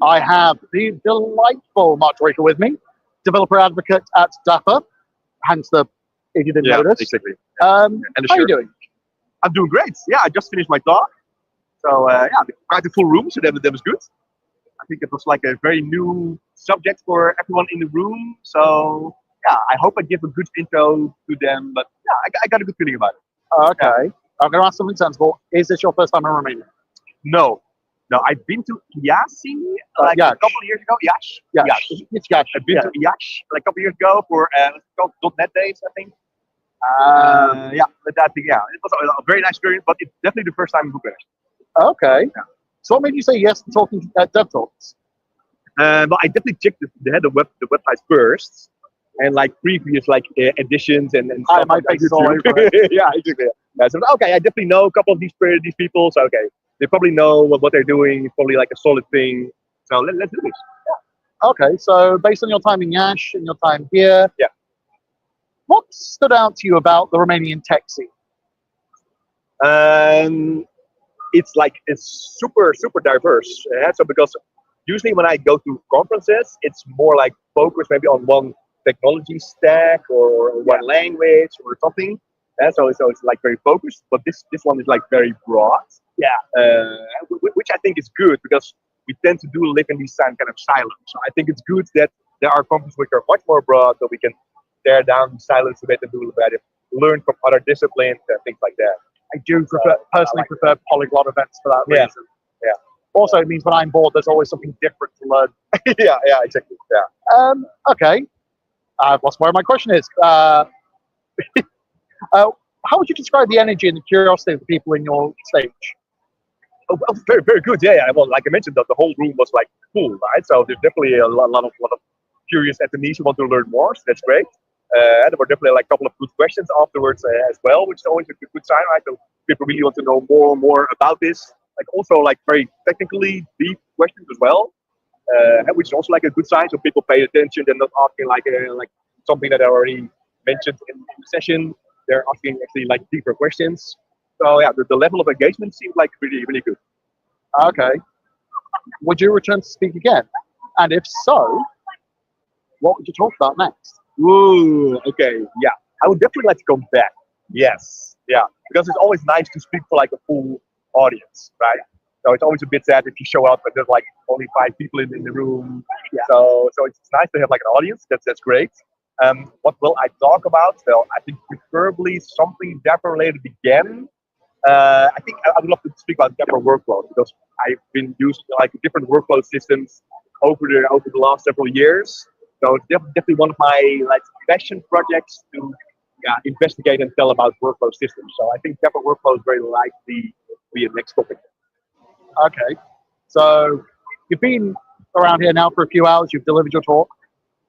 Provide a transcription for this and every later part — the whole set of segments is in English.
I have the delightful Marc Duiker with me, developer advocate at Dapper, hence the, if you didn't notice. Exactly. How are you doing? I'm doing great. Yeah, I just finished my talk. So quite a full room, so that was good. I think it was like a very new subject for everyone in the room. So yeah, I hope I give a good intro to them. But yeah, I got a good feeling about it. Okay. I'm going to ask something sensible. Is this your first time in Romania? No, I've been to Iași like a couple of years ago. Iași. It's Yash. I've been to Iași like a couple of years ago for .NET Days, I think. But I think it was a very nice experience, but it's definitely the first time in Bucharest. Okay. Yeah. So what made you say yes to talking at DevTalks? But I definitely checked the website first, and like previous editions and stuff. My face is all over it. Yeah, exactly. Yeah, so okay, I definitely know a couple of these people. So okay, they probably know what they're doing. It's probably like a solid thing. So let's do this. Yeah. Okay, so based on your time in Iași and your time here, what stood out to you about the Romanian tech scene? It's super diverse. So because usually when I go to conferences, it's more like focused maybe on one technology stack or one language or something. So it's like very focused. But this one is like very broad. Which I think is good because we tend to live in these kind of silos. So I think it's good that there are conferences which are much more broad, so we can tear down the silos a bit and do better, learn from other disciplines and things like that. I do personally prefer polyglot events for that reason. Yeah. Also, it means when I'm bored, there's always something different to learn. yeah, exactly. Yeah. Okay. I've lost where my question is. How would you describe the energy and the curiosity of the people in your stage? Oh, very, very good. Yeah. Well, like I mentioned, the whole room was like full, right? So there's definitely a lot of curious attendees who want to learn more. So that's great. There were definitely like a couple of good questions afterwards as well, which is always a good sign, right? So people really want to know more about this. Like also like very technically deep questions as well, which is also like a good sign. So people pay attention. They're not asking like something that I already mentioned in the session. They're asking actually like deeper questions. So yeah, the level of engagement seems like really good. Okay. Would you return to speak again? And if so, what would you talk about next? Ooh, okay, yeah. I would definitely like to come back. Yes, yeah. Because it's always nice to speak for like a full audience, right? So it's always a bit sad if you show up and there's like only 5 people in the room. Yeah. So it's nice to have like an audience. That's great. What will I talk about? Well, I think preferably something Dapper related again. I think I would love to speak about Dapper workflows because I've been using like different workflow systems over the last several years. So it's definitely one of my passion projects to investigate and tell about workflow systems. So I think Dapper workflow is very likely to be a next topic. Okay. So you've been around here now for a few hours. You've delivered your talk.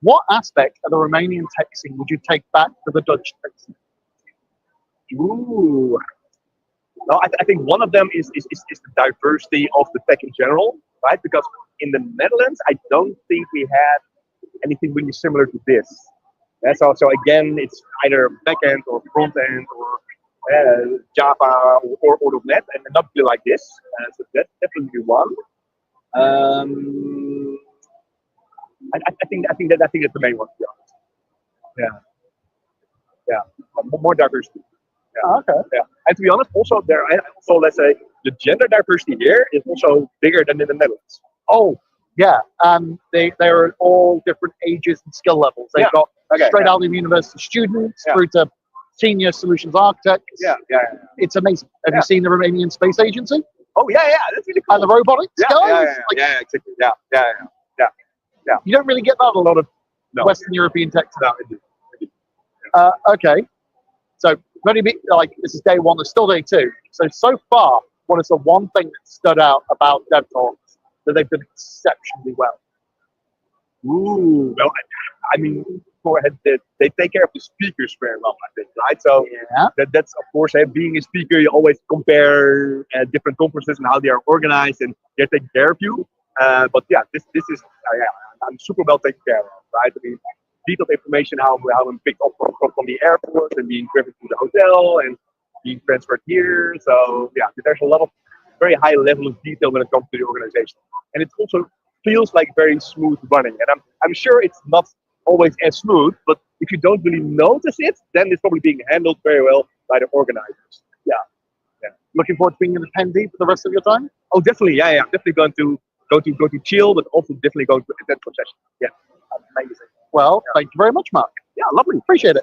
What aspect of the Romanian tech scene would you take back to the Dutch tech scene? Ooh. No, I think one of them is the diversity of the tech in general, right? Because in the Netherlands, I don't think we have anything really similar to this. So again, it's either backend or front end or Java or .NET, and not really like this. So that's definitely one. I think that's the main one. To be honest. Yeah. More diversity. Yeah. Okay. Yeah. And to be honest, also let's say the gender diversity here is also bigger than in the Netherlands. Oh, yeah. They're all different ages and skill levels. They've got straight out of university students through to senior solutions architects. Yeah. It's amazing. Have you seen the Romanian Space Agency? Oh yeah, that's really cool. And the robotics guys? Yeah, exactly. Yeah. You don't really get that a lot of Western European tech. No, indeed. Okay. So this is day 1. There's still day 2. So far, what is the one thing that stood out about DevTalks that they've done exceptionally well? Ooh, well, I mean, they take care of the speakers very well, I think, right? So that's of course, being a speaker, you always compare different conferences and how they are organized, and they're taking care of you. But yeah, this is I'm super well taken care of, right? I mean, detailed information how I'm picked up from the airport and being driven to the hotel and being transferred here. So yeah, there's a lot of very high level of detail when it comes to the organization, and it's also feels like very smooth running. And I'm sure it's not always as smooth, but if you don't really notice it, then it's probably being handled very well by the organizers. Yeah. Looking forward to being an attendee for the rest of your time? Oh, definitely. Yeah. I'm definitely going to go to chill, but also definitely going to attend some sessions. Yeah. Amazing. Well, thank you very much, Marc. Yeah, lovely. Appreciate it.